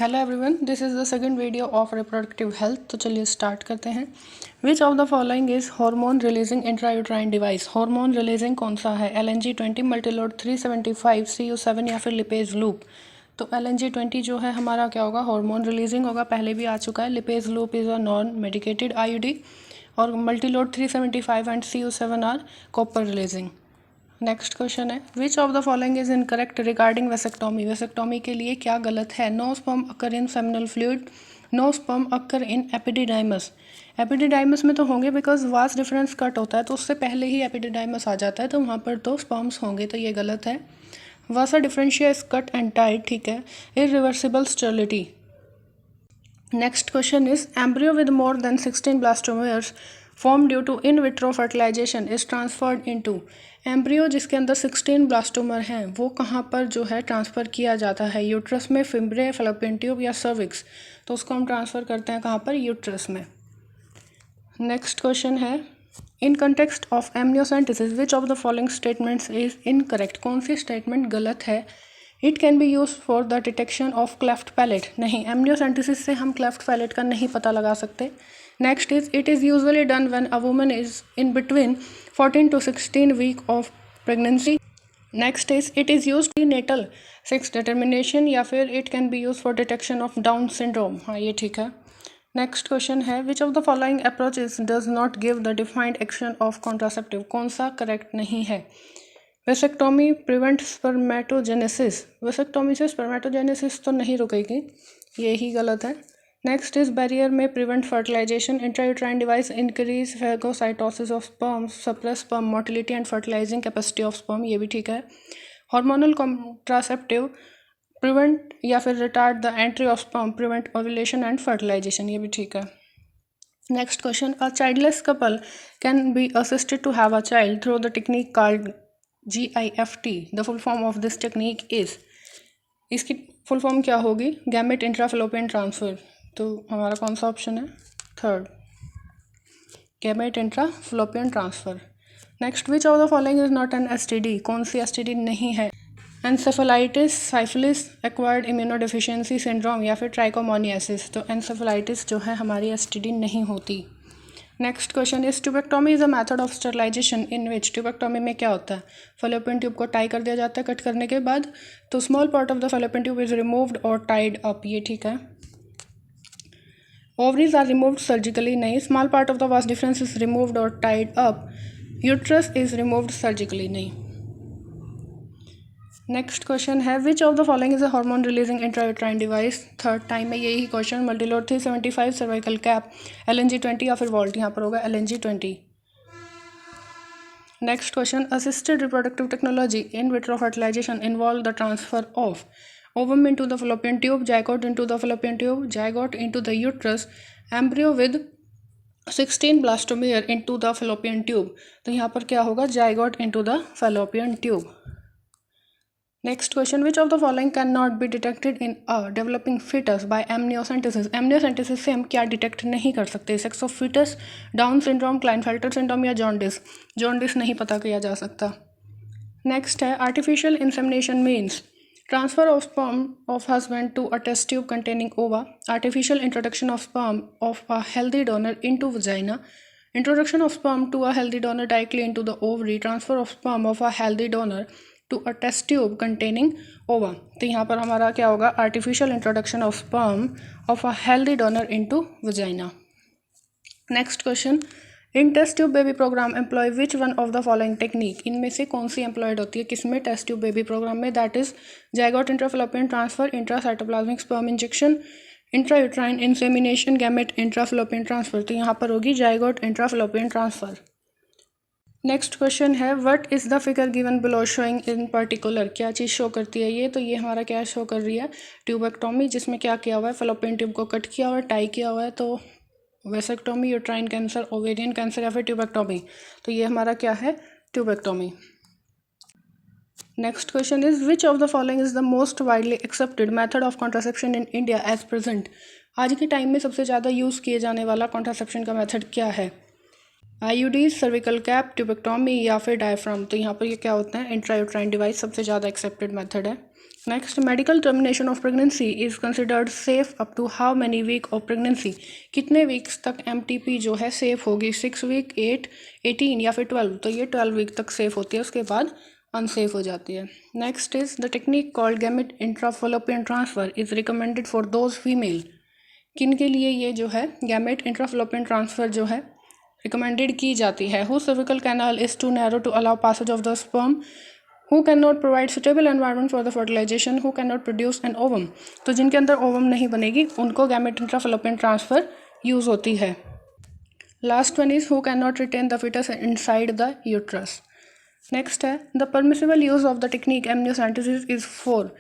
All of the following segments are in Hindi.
Hello everyone, this is the second video of reproductive health. तो चलिए स्टार्ट करते हैं। विच of the following is hormone releasing intrauterine device. Hormone releasing कौन सा है? LNG-20, मल्टीलोड 375, CU7 या फिर लिपेज लूप। तो LNG-20 जो है हमारा क्या होगा? हार्मोन रिलीजिंग होगा, पहले भी आ चुका है। Lippes loop is a non medicated IUD और Multiload 375 and CU7 are copper releasing. Next question है, which of the following is incorrect regarding vasectomy. Vasectomy के लिए क्या गलत है? No sperm occur in seminal fluid, no sperm occur in epididymis. Epididymis में तो होंगे बिकॉज वास डिफरेंस कट होता है, तो उससे पहले ही एपिडिडाइमस आ जाता है, तो वहाँ पर तो स्पर्म्स होंगे, तो ये गलत है। Vasa deferentia is cut and tied, ठीक है। Irreversible sterility. Next question is, embryo with more than 16 blastomeres formed due to in vitro fertilization is transferred into. Embryo जिसके अंदर 16 ब्लास्टोमर हैं वो कहाँ पर जो है ट्रांसफ़र किया जाता है? यूट्रस में, फिम्ब्रे, फैलोपियन ट्यूब या सर्विक्स। तो उसको हम ट्रांसफ़र करते हैं कहाँ पर? यूट्रस में। नेक्स्ट क्वेश्चन है, in context of amniocentesis which of the following statements is incorrect. कौन सी स्टेटमेंट गलत है? It can be use for the detection of cleft palate. नहीं, एमनियोसेंटेसिस से हम क्लेफ्ट पैलेट का नहीं पता लगा सकते। Next is, it is usually done when a woman is in between 14 to 16 week of pregnancy. Next is, it is use natal sex determination या फिर it can be use for detection of Down syndrome. हाँ, ये ठीक है। नेक्स्ट क्वेश्चन है, which of the following approaches does not give the defined action of contraceptive. कौन सा करेक्ट नहीं है? Vasectomy prevent spermatogenesis. वेसेक्टोमी से स्पर्मेटोजेनेसिस तो नहीं रुकेगी, ये ही गलत है। नेक्स्ट इज, बैरियर में prevent fertilisation. Intrauterine device increase phagocytosis of sperm, suppress sperm motility and fertilising capacity of sperm, ये भी ठीक है। हार्मोनल कॉन्ट्रासेप्टिव प्रिवेंट या फिर retard the entry of sperm, prevent ovulation and fertilisation, ये भी ठीक है। Next question, a childless couple can be assisted to have a child through the technique called GIFT। The full form of this technique is. इसकी फुल फॉर्म क्या होगी? Gamete intrafallopian transfer. तो हमारा कौन सा ऑप्शन है? Third, gamete intrafallopian transfer. Next, which of the following is not an STD। कौन सी STD नहीं है? Encephalitis, syphilis, acquired immunodeficiency syndrome या फिर ट्राइकोमोनियासिस। तो एंसेफेलाइटिस जो है हमारी STD नहीं होती। Next question is, tubectomy is a method of sterilisation in which. Tubectomy में क्या होता है? फैलोपियन ट्यूब को टाई कर दिया जाता है कट करने के बाद, तो small part of the fallopian tube is removed और टाइड अप, ये ठीक है। ओवरीज आर रिमूव्ड सर्जिकली, नहीं। Small part of the vas deferens is removed और tied up. Uterus is removed surgically, नहीं। नेक्स्ट क्वेश्चन है, which of the following is a hormone releasing intrauterine device. Third time में यही question. Multiload 375, cervical cap, LNG-20 या फिर वॉल्ट। यहाँ पर होगा LNG-20। Next question, assisted reproductive technology in vitro fertilisation involve the transfer of ovum into the fallopian tube, zygote into the fallopian tube, zygote into the uterus, embryo with 16 blastomere into the fallopian tube। तो यहाँ पर क्या होगा? zygote into the fallopian tube। Next question, which of the following can not be detected in a developing foetus by amniocentesis. Amniocentesis से हम क्या डिटेक्ट नहीं कर सकते? Sex of foetus, down syndrome, Klinefelter syndrome या जॉन्डिस। जॉन्डिस नहीं पता किया जा सकता। नेक्स्ट है, artificial insemination means transfer of sperm of husband to a test tube containing ova, artificial introduction of sperm of a healthy donor into vagina, introduction of sperm to a healthy donor directly into the ovary, transfer of sperm of a healthy donor to a test tube containing ova. तो यहाँ पर हमारा क्या होगा? Artificial introduction of sperm of a healthy donor into vagina. Next question, in test tube baby programme employ which one of the following technique. इनमें से कौन सी एम्प्लॉयड होती है किसमें? टेस्ट ट्यूब बेबी प्रोग्राम में। That is zygote intrafallopian transfer, intracytoplasmic sperm injection, intrauterine insemination, gamete intrafallopian transfer. तो यहाँ पर होगी zygote intrafallopian transfer. Next question है, what is the figure given below showing in particular. क्या चीज़ शो करती है ये? तो ये हमारा क्या शो कर रही है? ट्यूबेक्टोमी, जिसमें क्या किया हुआ है? फैलोपियन ट्यूब को कट किया हुआ है, टाई किया हुआ है। तो vasectomy, uterine cancer, ovarian cancer या फिर ट्यूबेक्टोमी। तो ये हमारा क्या है? Tubectomy. Next question is, which of the following is the most widely accepted method of contraception in India as present. आज के टाइम में सबसे ज़्यादा यूज़ किए जाने वाला कॉन्ट्रासेप्शन का मेथड क्या है? IUD, सर्विकल कैप, ट्यूबेक्टोमी या फिर डायफ्राम। तो यहाँ पर ये क्या होता है? इंट्रायूट्राइन डिवाइस सबसे ज़्यादा एक्सेप्टेड मेथड है। Next, medical termination of pregnancy is considered safe up to how many week of pregnancy. कितने वीक्स तक MTP जो है सेफ होगी? 6 वीक, 8, 18 या फिर 12? तो ये 12 वीक तक सेफ होती है, उसके बाद अनसेफ हो जाती है। Next is the technique called gamete intrafallopian transfer is recommended for those female. किन के लिए ये जो है गैमेट इंट्राफैलोपियन ट्रांसफर जो है रिकमेंडेड की जाती है? Who cervical canal is too narrow to allow passage of the sperm, who can not provide suitable environment for the fertilisation, who can not produce an ovum. तो जिनके अंदर ओवम नहीं बनेगी उनको गैमेट इंट्राफैलोपियन ट्रांसफर यूज होती है। Last one is who can not retain the foetus inside the uterus. Next है the permissible use of the technique amniocentesis is for.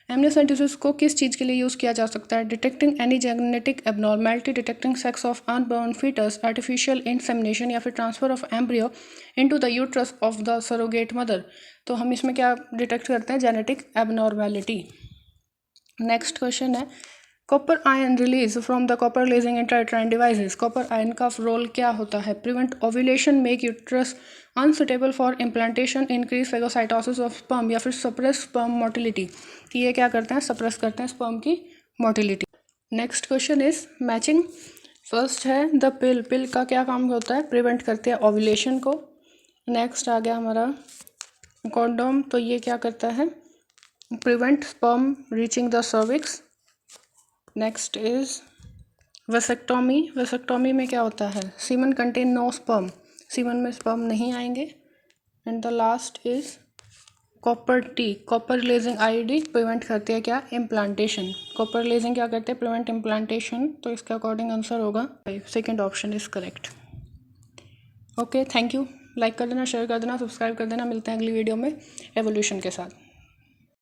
Amniocentesis को किस चीज़ के लिए यूज़ किया जा सकता है? Detecting any genetic abnormality, detecting sex of unborn foetus, artificial insemination या फिर transfer of embryo into the uterus of the surrogate mother. तो हम इसमें क्या डिटेक्ट करते हैं? Genetic abnormality. नेक्स्ट क्वेश्चन है copper ion release from the copper releasing intrauterine devices. Copper ion का रोल क्या होता है? Prevent ovulation, make uterus unsuitable for implantation, increase phagocytosis of sperm या फिर सप्रेस स्पर्म मोटिलिटी। ये क्या करते हैं? सप्रेस करते हैं स्पर्म की motility. Next question is matching. First है द पिल। पिल का क्या काम होता है? प्रिवेंट करते हैं ओव्यूलेशन को। नेक्स्ट आ गया हमारा कॉन्डोम, तो ये क्या करता है? Prevent sperm reaching the cervix. Next is vasectomy. Vasectomy में क्या होता है? Semen contain no sperm, semen में स्पर्म नहीं आएंगे। And the last is copper T. Copper releasing IUD prevent करती है क्या? इम्प्लांटेशन। कॉपर रिलीजिंग क्या करते हैं? Prevent implantation. तो इसके अकॉर्डिंग आंसर होगा second option is correct. Okay, thank you. Like कर देना, शेयर कर देना, सब्सक्राइब कर देना। मिलते हैं अगली वीडियो में एवोल्यूशन के साथ।